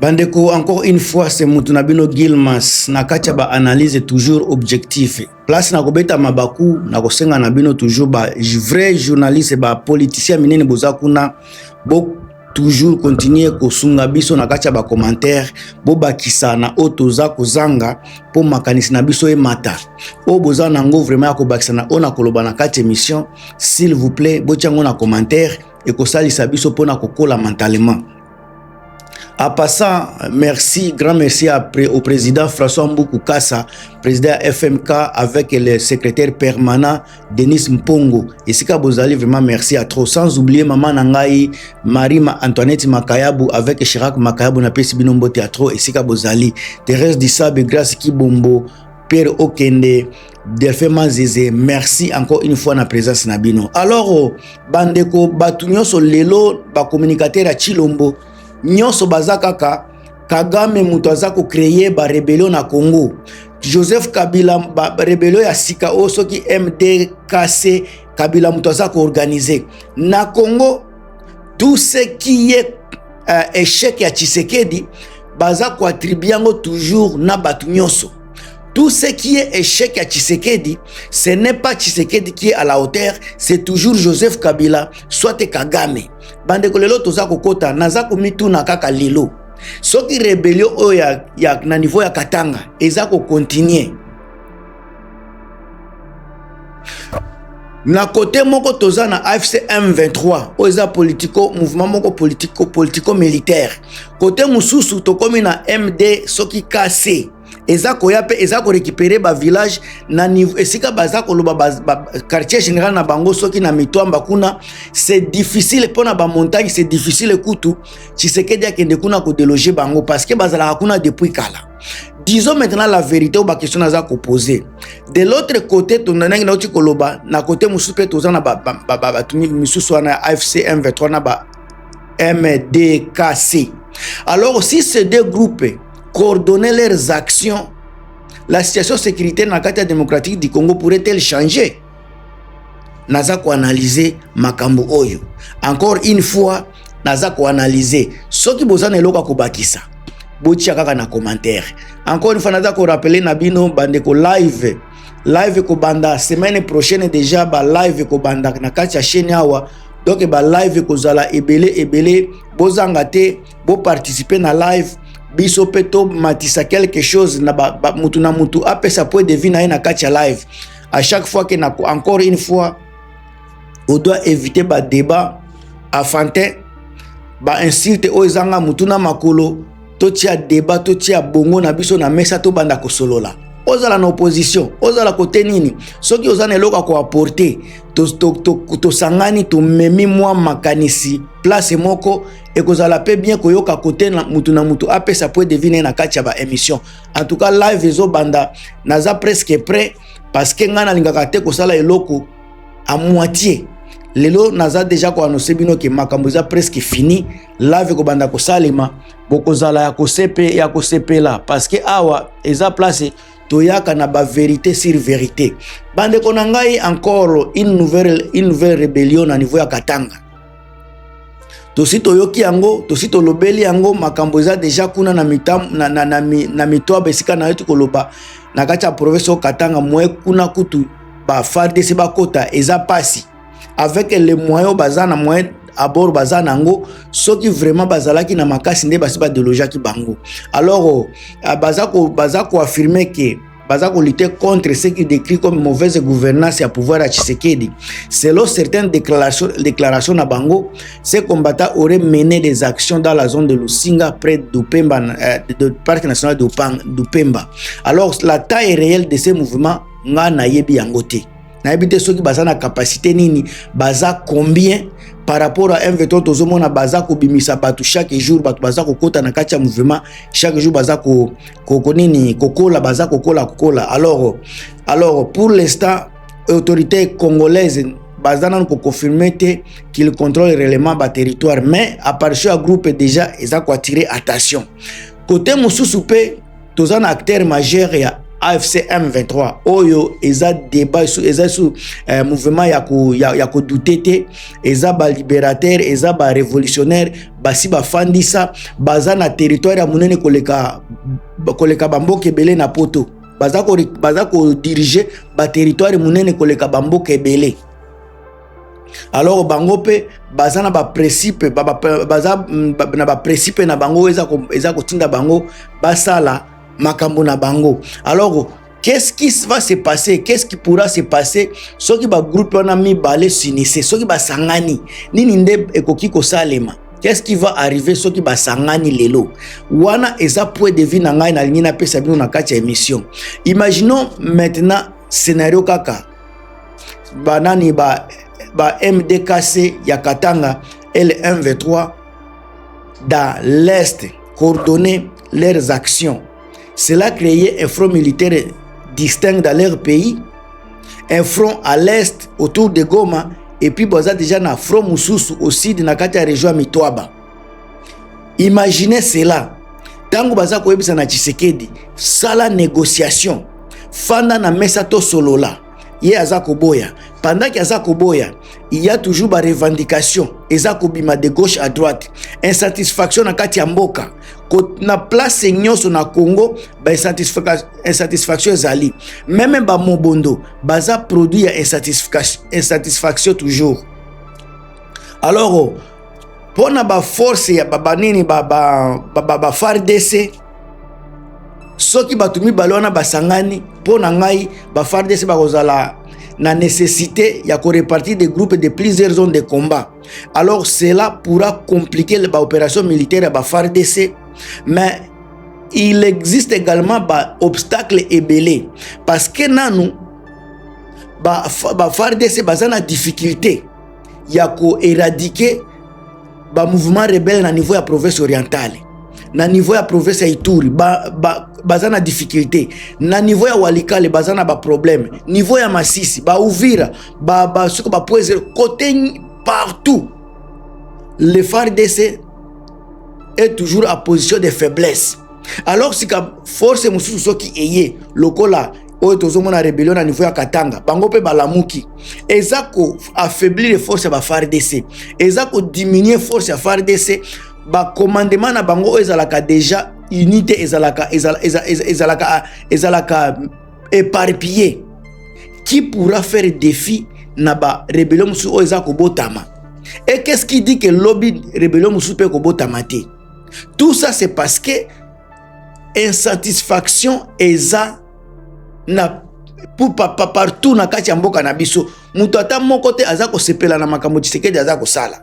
Bandeko, encore une fois, c'est Moutounabino Gilmas. Nakacha ba analyse toujours objectif. Place na kobeta mabaku, na kosenga nabino toujours ba vrai journaliste, ba politicien minene bozakuna, bo toujours continuer kosunga biso nakacha ba commentaire, bo bakisa na otoza kozanga, po makanisi na biso e mata. O boza nango vraiment ko bakisa na ona koloba na kati émission, s'il vous plaît, bo tiango na commentaire, et ko salisa biso po na kokola mentalement. En passant, merci, grand merci au président François Mboukou Kassa, président FMK, avec le secrétaire permanent Denis Mpongo. Et si Bozali, vraiment merci à trop. Sans oublier Maman Nangaï, Marima Antoinette Makayabu, avec Chirac Makayabu, na Pesi Binombo Théâtre, et si Bozali, Thérèse Dissabe, Grâce Kibombo, Pierre Okende, Delphin Mazeze, merci encore une fois na présence Nabino. Alors, Bandeko, Batunyo so lelo, ba communicateur à Chilombo, nyonso bazakaka Kagame mutu azako créer ba rébellion na Congo. Joseph Kabila ba rébellion ya sika osoki MDKC Kabila mutu azako organiser na Congo. Tout ce qui est échec ya Tshisekedi bazako attribuer toujours na batu nyonso. Tout ce qui est échec à Tshisekedi, ce n'est pas Tshisekedi qui est à la hauteur, c'est toujours Joseph Kabila, soit Kagame. Bandeko lelo toza kokota, nazako mitu na kaka lelo. Soki rébellion oya na niveau ya Katanga, ezako continuer. Na côté moko toza na AFC M23, oza politico, mouvement moko politico militaire. Côté mususu tokomi na MD soki KC. Ezako yape ezako récupérer ba village na niveau esika bazako loba quartier général na bango soki na mitwamba kuna, c'est difficile pona ba montagne, c'est difficile kutu Tshisekedi akende kuna ko déloger bango parce que bazala kuna depuis kala. Disons maintenant la vérité ou ba question naza ko poser. De l'autre côté tonanengi na koloba na côté musupe tozana ba misusu na AFC M23 na ba MDKC. Alors si ces deux groupes coordonner leurs actions, la situation sécuritaire dans la carte démocratique du Congo pourrait-elle changer? Naza ko analyser makambo oyo. Encore une fois, naza ko analyser ce qui bozana eloka ko bakisa. Botia kaka na commentaire. Encore une fois, naza ko rappeler nabino bandeko live ko banda semaine prochaine déjà ba live ko banda na kati ya chaîne awa. Donc ba live ko zala ebele bozanga te bo participer na live. Biso peto matisa quelque chose na mutu na mutu apesa point de vue na ina kacha live. À chaque fois que na encore une fois on doit éviter ba débat afantin ba insulte ozanga mutu na makolo to tia débat to tia bongo na biso na mesa to banda ko solola. Ozala na opposition, ozala côté nini soki ozana eloka ko apporter to sangani to memi mwa makanisi place moko et kozala pe bien koyoka côté na mutu apesa point de vue na kati ya ba émission. En tout cas live ezo banda naza presque prêt parce que ngana lingaka te ko sala eloko à moitié. Lelo naza déjà ko annoncer bino ke makambo za presque fini, live ko banda ko salema bokozala ya ko sepela parce que awa eza place toyaka na ba vérité sur vérité. Bande konangai encore une nouvelle rébellion na niveau ya Katanga. Tosi toyoki yango, tosi tolobeli yango makambo eza déjà kuna na mitam na mitwa besika na yetu koloba na kati ya province o Katanga mwe kuna kutu ba FARDC ba kota eza pasi avec les moyens bazana moyen abord bazana ngo soki vraiment bazalaki na makasi nde basi ba déloger ki bango. Alors bazako affirmer que bazako lutter contre ce qui décrit comme mauvaise gouvernance et pouvoir à Tshisekedi. Selon certaines déclarations na bango, ces combattants auraient mené des actions dans la zone de Lusinga près d'Upemba, du parc national d'Upemba. Alors la taille réelle de ces mouvements nga na yebi yangote. Na yebi te soki bazana capacité nini, baza combien par rapport à M23 tozomona baza ko bimisa batu chaque jour batu baza ko kota na kati ya mouvement chaque jour baza ko nini kokola baza kokola. Alors pour l'instant autorités congolaises baza nan ko confirmer qu'ils contrôlent réellement ba territoire mais à partir à groupe déjà ils ont attiré attention côté mususu pe tozana acteur majeur ya AFC M23 oyo eza débat eza sous mouvement ya ko douter eza ba libérateur eza ba révolutionnaire basi ba fandisa baza na territoire ya munene koleka bamboka ebele na poto baza ko diriger ba territoire munene koleka bamboka ebele. Alors bango pe baza na ba principe baza na ba principe na bango eza ko tinda bango basala makambo na bango. Alors qu'est-ce qui va se passer, qu'est-ce qui pourra se passer soki ba groupe wana mibale s'unisse soki ba sangani nini nde ekoki ko salema. Qu'est-ce qui va arriver soki ba sangani lelo wana eza point de vue na ngai na lingi na pesa bino na kati ya émission. Imaginons maintenant scénario kaka banani ba MDKC ya Katanga et le M23 dans l'Est coordonner leurs actions. Cela créait un front militaire distinct dans leur pays, un front à l'Est autour de Goma et puis baza déjà na front mususu au sud na kati ya région Mitwaba. Imaginez cela. Tango baza koyebisa na Tshisekedi sala négociation fanda na mesa to solola ye azako boya. Pendant qu'il y a Koboya, il y a toujours des revendications. Eza kobima de gauche à droite. Insatisfaction na kati ya mboka. Na place nyonso na Congo, insatisfaction zali. Même ba Mobondo, baza produit insatisfaction toujours. Alors, pour na ba force ya baba nini ba FARDC, soki batumi balona basangani, pour na ngai ba FARDC ba kozala na nécessité ya ko répartir des groupes de plusieurs zones de combat. Alors cela pourra compliquer l'opération militaire à FARDC, mais il existe également des obstacles ébélés parce que nanu FARDC baza na difficulté ya ko éradiquer ba mouvement rebelle na niveau ya province orientale, na niveau ya province ya Ituri baza na difficulté, na niveau ya Walikale baza na ba problème, niveau ya Masisi ba Uvira suko ba poeze côté partout. Le FARDC est toujours en position de faiblesse. Alors si ka force mususu soki eye lokola oyo tozomona rébellion na niveau ya Katanga bango pe balamuki ezako affaiblir les forces ba FARDC, ezako diminuer force ya FARDC. Ba commandement na bango ezalaka déjà unité ezalaka éparpillé. Qui pourra faire défi na ba rébellion musu o ezako botama? Et qu'est-ce qui dit que lobby rébellion musu pe ko botama te? Tout ça c'est parce que insatisfaction eza na pour partout na kati ya mboka na biso. Mutu ata moko te azako sepela na makambo Tshisekedi azako sala.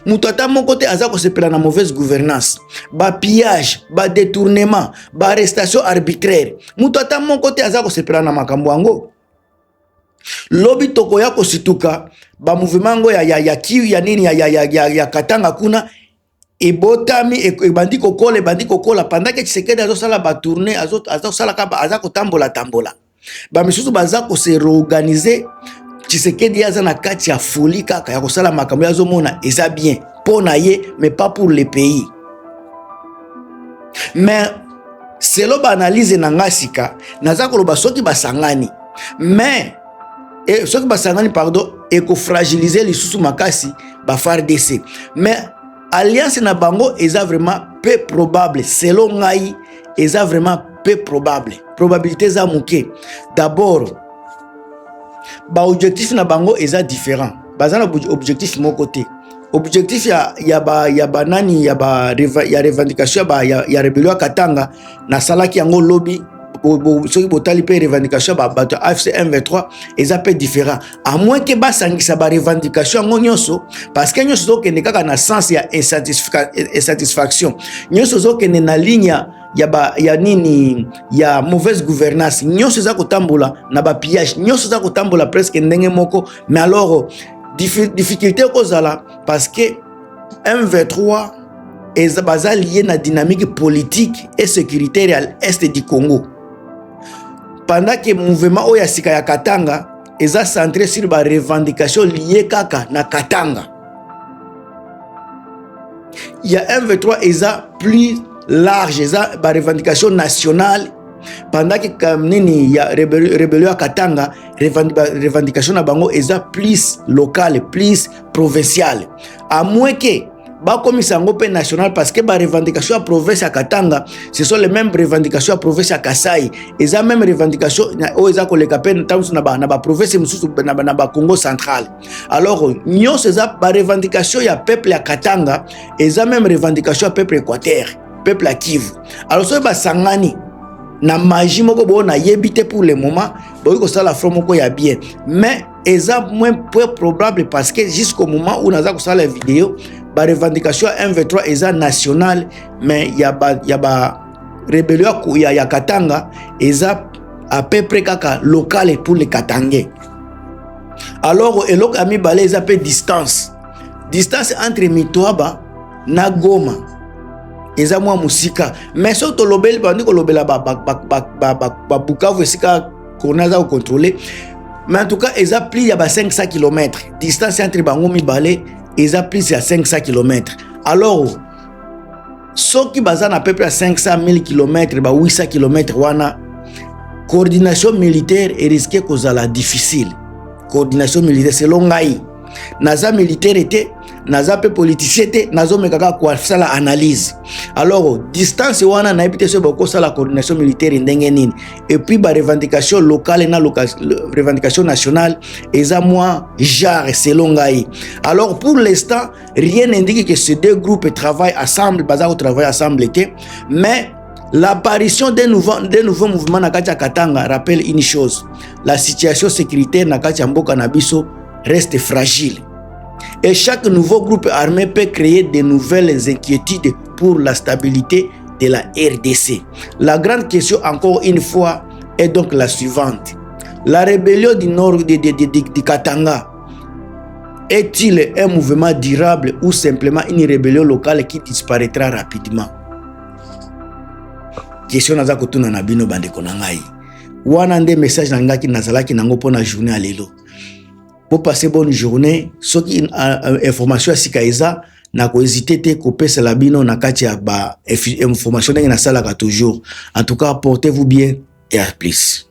Mutu ata moko te azako sepela na mauvaise gouvernance, ba pillage, ba détournement, ba arrestation arbitraire. Mutu ata moko te azako sepela na makambo yango. Lobi toko ya kosituka ba mouvement ngo ya kiu ya nini ya Katanga kuna ebotami ebandi kokola pendant que Tshisekedi azosala ba tourner azosala ka azako tambola ba misusu bazako se réorganiser. Tshisekedi aza na kati ya folie kaka ya kosala makambo yazo mona eza bien pour na ye mais pas pour le pays. Mais selon ba analyse na ngasika naza koloba soki basangani mais soki basangani pardon eko fragiliser lisusu makasi ba FARDC, mais alliance na bango eza vraiment peu probable. Selon ngai eza vraiment peu probable, probabilité za muke. D'abord ba objectif na bango eza différent, bazana objectif mon côté objectif ya revendication ya rébellion Katanga na salaki yango lobby soki botali pe revendication ba bato AFC M23 eza pe différent, à moins que basangisa ba revendication yango nyonso parce que nyonso zokende kaka na sens ya insatisfaction, nyonso zokende na ligne ya nini ya mauvaise gouvernance, nyonso za kotambola na ba pillage, nyonso za kotambola presque ndenge moko. Mais alors difficulté kozala parce que M23 est basé lié na dynamique politique et sécuritaire à l'est du Congo, pendant que mouvement oya sika ya Katanga est centré sur ba revendication lié kaka na Katanga. Il y a M23 est plus large, eza ba revendication nationale pendant que nini ya rébellion à Katanga revendication na bango eza plus locale plus provinciale à moins que bakomisa yango pe national parce que ba revendication à province à Katanga ce sont les mêmes revendications à province à Kasai eza même revendication o eza koleka pe na ba province mususu na ba Congo central alors nyonso eza ba revendication ya peuple à Katanga eza même revendication à peuple Équateur peuple à Kivu alors so ba sangani na magie moko bo na yebite pour le moment bo ko sala front moko ya bien mais eza moins probable parce que jusqu'au moment où naza ko sala vidéo ba revendication M23 eza national mais ya ba rébellion ya Katanga eza à peu près kaka local pour les Katangais alors eloko ami balé eza pe distance entre Mitwaba na Goma eza mwa musika mais so to lobeli bandi ko lobela ba Bukavu esika konaza ko contrôler mais en tout cas eza plus ya ba 500 km distance entre bango mibale eza plus ya 500 km alors soki baza na peu près 500 000 km ba 800 km wana coordination militaire est risqué kozala difficile coordination militaire selon ngai naza militaire était naza pe politicien te nazo mekaka kwa sala analyse alors distance wana na epite so bako sala coordination militaire ndenge nini et puis ba revendication locale na revendication nationale eza moi genre selon ngai alors pour l'instant rien n'indique que ces deux groupes travaillent ensemble bazako travailler ensemble mais l'apparition des nouveaux mouvements na kati ya Katanga rappelle une chose la situation sécuritaire na kati ya mboka na biso reste fragile. Et chaque nouveau groupe armé peut créer de nouvelles inquiétudes pour la stabilité de la RDC. La grande question, encore une fois, est donc la suivante. La rébellion du nord de Katanga est-il un mouvement durable ou simplement une rébellion locale qui disparaîtra rapidement? Question naza kotuna na bino bandeko na ngai. Wana nde message na ngaki nazalaki nango pona journée à lelo. Pour passer bonne journée, ceux qui information à Sikaïza n'a pas hésité te couper la bino na katia ba information na salaka toujours. En tout cas, portez-vous bien et à plus.